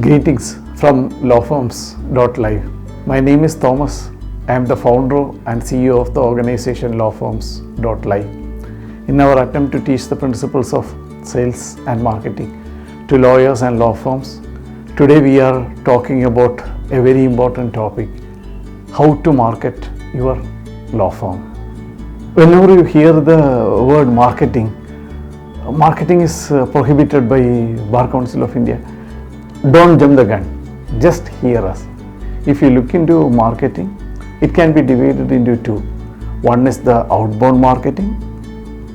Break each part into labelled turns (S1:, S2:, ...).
S1: Greetings from lawfirms.live. My name is Thomas. I am the founder and CEO of the organization lawfirms.live. In our attempt to teach the principles of sales and marketing to lawyers and law firms, today we are talking about a very important topic: how to market your law firm. Whenever you hear the word marketing is prohibited by Bar Council of India. Don't jump the gun, just hear us. If you look into marketing, it can be divided into two. One is the outbound marketing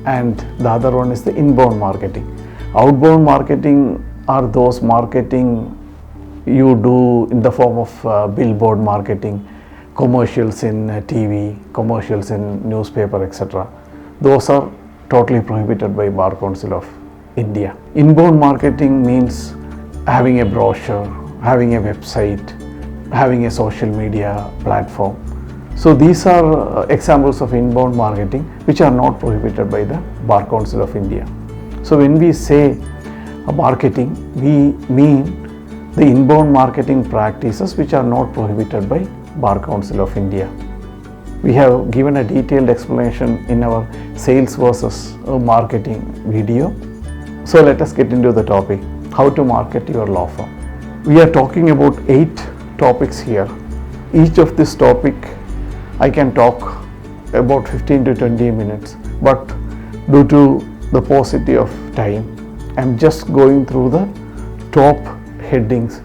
S1: and the other one is the inbound marketing. Outbound marketing are those marketing you do in the form of billboard marketing, commercials in TV, commercials in newspaper, etc. Those are totally prohibited by Bar Council of India. Inbound marketing means having a brochure, having a website, having a social media platform. So these are examples of inbound marketing which are not prohibited by the Bar Council of India. So when we say marketing, we mean the inbound marketing practices which are not prohibited by Bar Council of India. We have given a detailed explanation in our sales versus marketing video. So let us get into the topic: how to market your law firm. We are talking about 8 topics here. Each of this topic I can talk about 15 to 20 minutes, but due to the paucity of time, I am just going through the top headings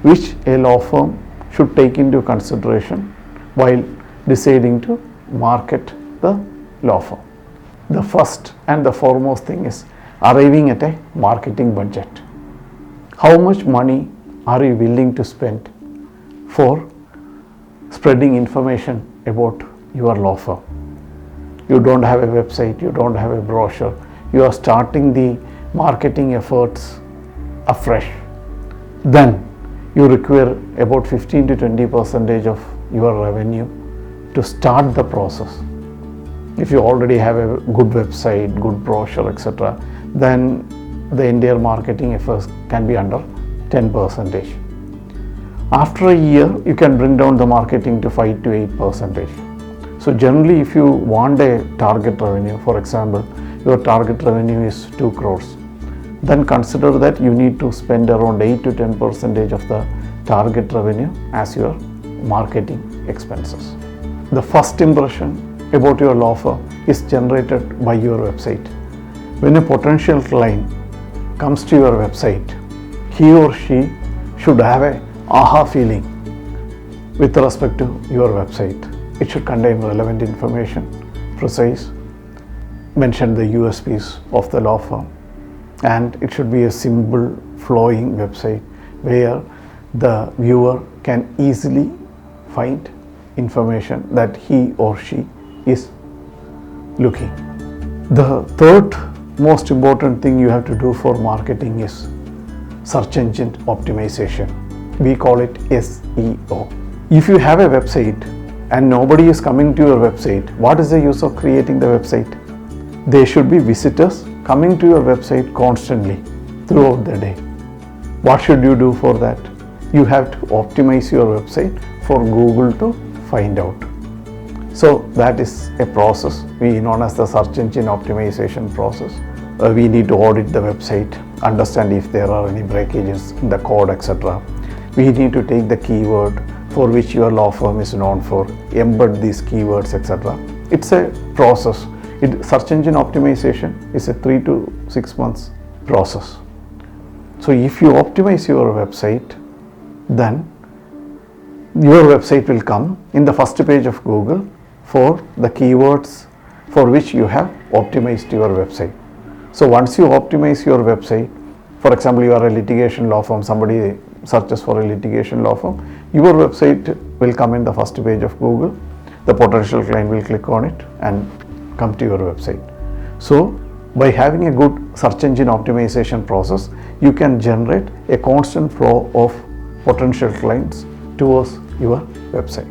S1: which a law firm should take into consideration while deciding to market the law firm. The first and the foremost thing is arriving at a marketing budget. How much money are you willing to spend for spreading information about your law firm? You don't have a website, you don't have a brochure, you are starting the marketing efforts afresh. Then you require about 15 to 20% of your revenue to start the process. If you already have a good website, good brochure, etc., then the entire marketing efforts can be under 10%. After a year, you can bring down the marketing to 5 to 8%. So generally, if you want a target revenue, for example, your target revenue is 2 crores, then consider that you need to spend around 8 to 10% of the target revenue as your marketing expenses. The first impression about your law firm is generated by your website. When a potential client comes to your website, he or she should have a aha feeling with respect to your website. It should contain relevant information, precise, mention the USPs of the law firm, and it should be a simple flowing website where the viewer can easily find information that he or she is looking. The third most important thing you have to do for marketing is search engine optimization. We call it SEO. If you have a website and nobody is coming to your website, what is the use of creating the website? There should be visitors coming to your website constantly throughout the day. What should you do for that? You have to optimize your website for Google to find out. So that is a process we known as the search engine optimization process. We need to audit the website, understand if there are any breakages in the code, etc. We need to take the keyword for which your law firm is known for, embed these keywords, etc. It's a process. Search engine optimization is a 3 to 6 months process. So if you optimize your website, then your website will come in the first page of Google for the keywords for which you have optimized your website. So once you optimize your website, for example, you are a litigation law firm, somebody searches for a litigation law firm, your website will come in the first page of Google. The potential client will click on it and come to your website. So by having a good search engine optimization process, you can generate a constant flow of potential clients towards your website.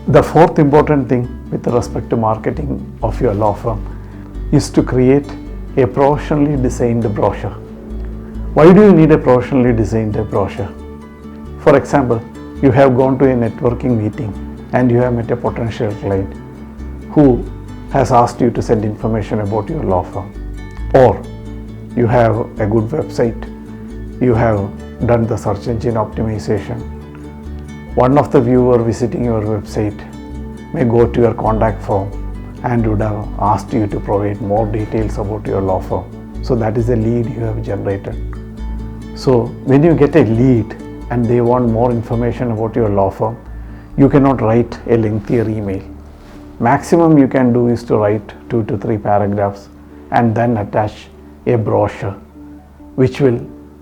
S1: The fourth important thing with respect to marketing of your law firm is to create a professionally designed brochure. Why do you need a professionally designed brochure? For example, you have gone to a networking meeting and you have met a potential client who has asked you to send information about your law firm. Or you have a good website, you have done the search engine optimization. One of the viewer visiting your website may go to your contact form and would have asked you to provide more details about your law firm. So that is a lead you have generated. So when you get a lead and they want more information about your law firm, you cannot write a lengthier email. Maximum you can do is to write 2 to 3 paragraphs and then attach a brochure which will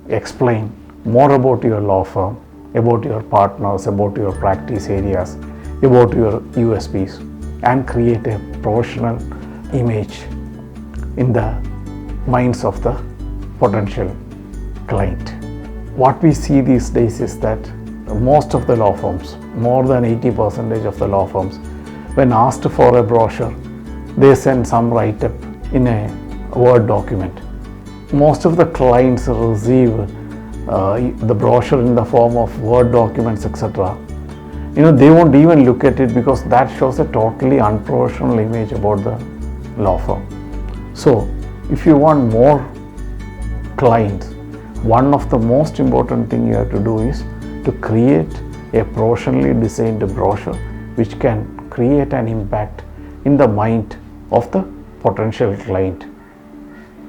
S1: explain more about your law firm, about your partners, about your practice areas, about your USPs, and create a professional image in the minds of the potential client. What we see these days is that most of the law firms, more than 80% of the law firms, when asked for a brochure, they send some write-up in a Word document. Most of the clients receive the brochure in the form of Word documents, etc. They won't even look at it because that shows a totally unprofessional image about the law firm. So, if you want more clients, one of the most important thing you have to do is to create a professionally designed brochure which can create an impact in the mind of the potential client.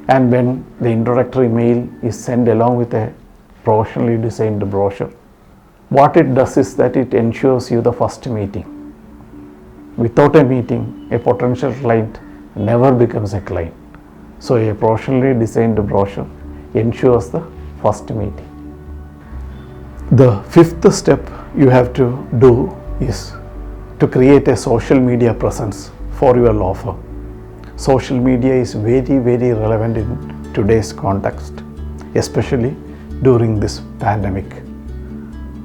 S1: And when the introductory mail is sent along with a professionally designed brochure, what it does is that it ensures you the first meeting. Without a meeting, a potential client never becomes a client. So a professionally designed brochure ensures the first meeting. The fifth step you have to do is to create a social media presence for your law firm. Social media is very, very relevant in today's context, especially during this pandemic.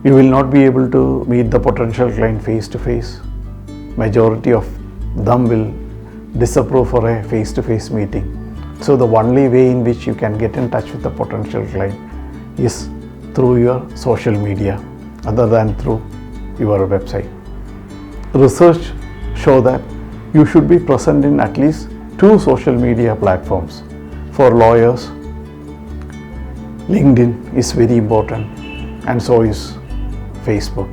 S1: You will not be able to meet the potential client face to face. Majority of them will disapprove for a face to face meeting. So the only way in which you can get in touch with the potential client is through your social media other than through your website. Research show that you should be present in at least 2 social media platforms. For lawyers, LinkedIn is very important and so is Facebook.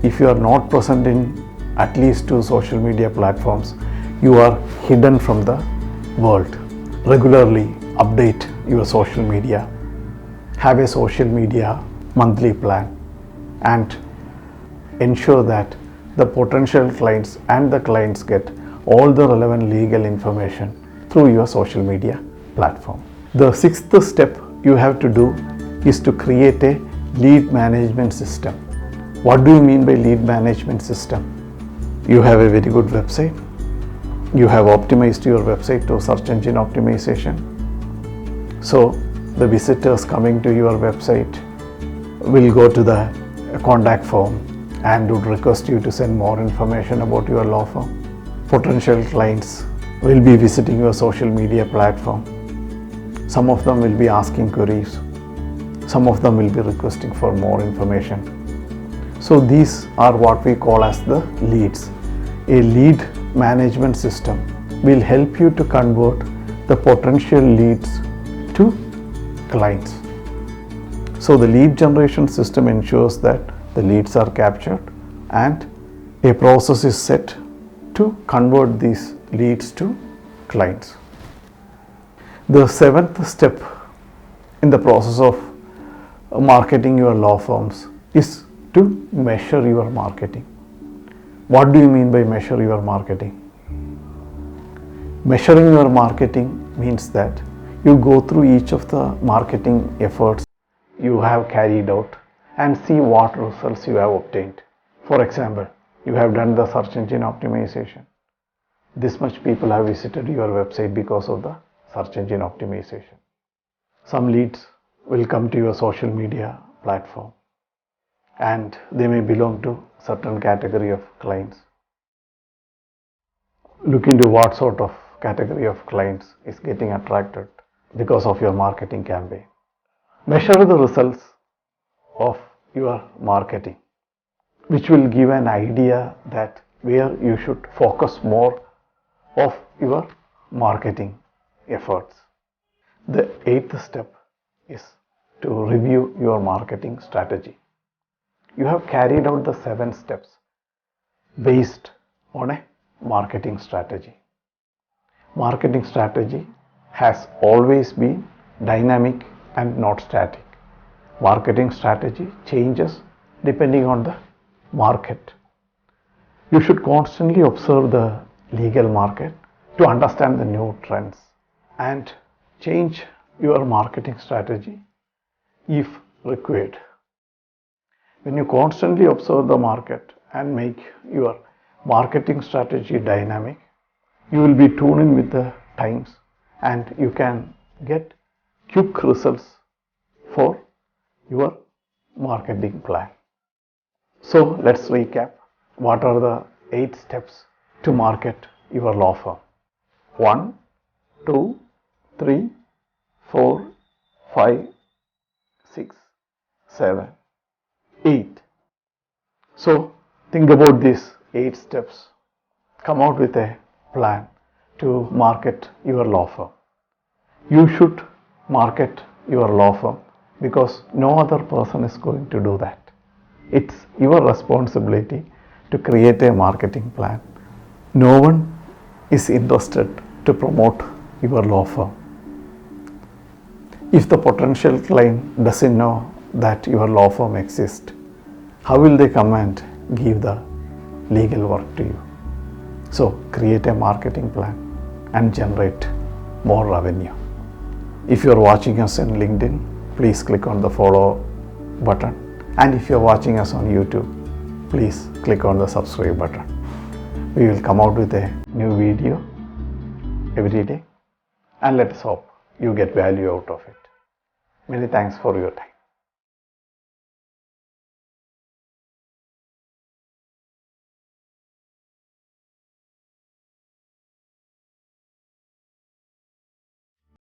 S1: If you are not present in at least 2 social media platforms, you are hidden from the world. Regularly update your social media. Have a social media monthly plan and ensure that the potential clients and the clients get all the relevant legal information through your social media platform. The 6th step you have to do is to create a lead management system. What do you mean by lead management system? You have a very good website. You have optimized your website to search engine optimization. So the visitors coming to your website will go to the contact form and would request you to send more information about your law firm. Potential clients will be visiting your social media platform. Some of them will be asking queries. Some of them will be requesting for more information. So these are what we call as the leads. A lead management system will help you to convert the potential leads to clients. So the lead generation system ensures that the leads are captured and a process is set to convert these leads to clients. The 7th step in the process of marketing your law firms is to measure your marketing. What do you mean by measure your marketing? Measuring your marketing means that you go through each of the marketing efforts you have carried out and see what results you have obtained. For example, you have done the search engine optimization. This much people have visited your website because of the search engine optimization. Some leads will come to your social media platform and they may belong to certain category of clients. Look into what sort of category of clients is getting attracted because of your marketing campaign. Measure the results of your marketing, which will give an idea that where you should focus more of your marketing efforts. The eighth step is to review your marketing strategy. You have carried out the 7 steps based on a marketing strategy. Marketing strategy has always been dynamic and not static. Marketing strategy changes depending on the market. You should constantly observe the legal market to understand the new trends and change your marketing strategy if required. When you constantly observe the market and make your marketing strategy dynamic, you will be tuned in with the times and you can get quick results for your marketing plan. So let's recap. What are the 8 steps to market your law firm? 1, 2, 3, 4, 5, 6, 7, 8. So think about these 8 steps. Come out with a plan to market your law firm. You should market your law firm because no other person is going to do that. It's your responsibility to create a marketing plan. No one is interested to promote your law firm. If the potential client doesn't know that your law firm exists, how will they come and give the legal work to you? So create a marketing plan and generate more revenue. If you are watching us on LinkedIn, please click on the follow button. And if you are watching us on YouTube, please click on the subscribe button. We will come out with a new video every day, and let us hope you get value out of it. Many thanks for your time.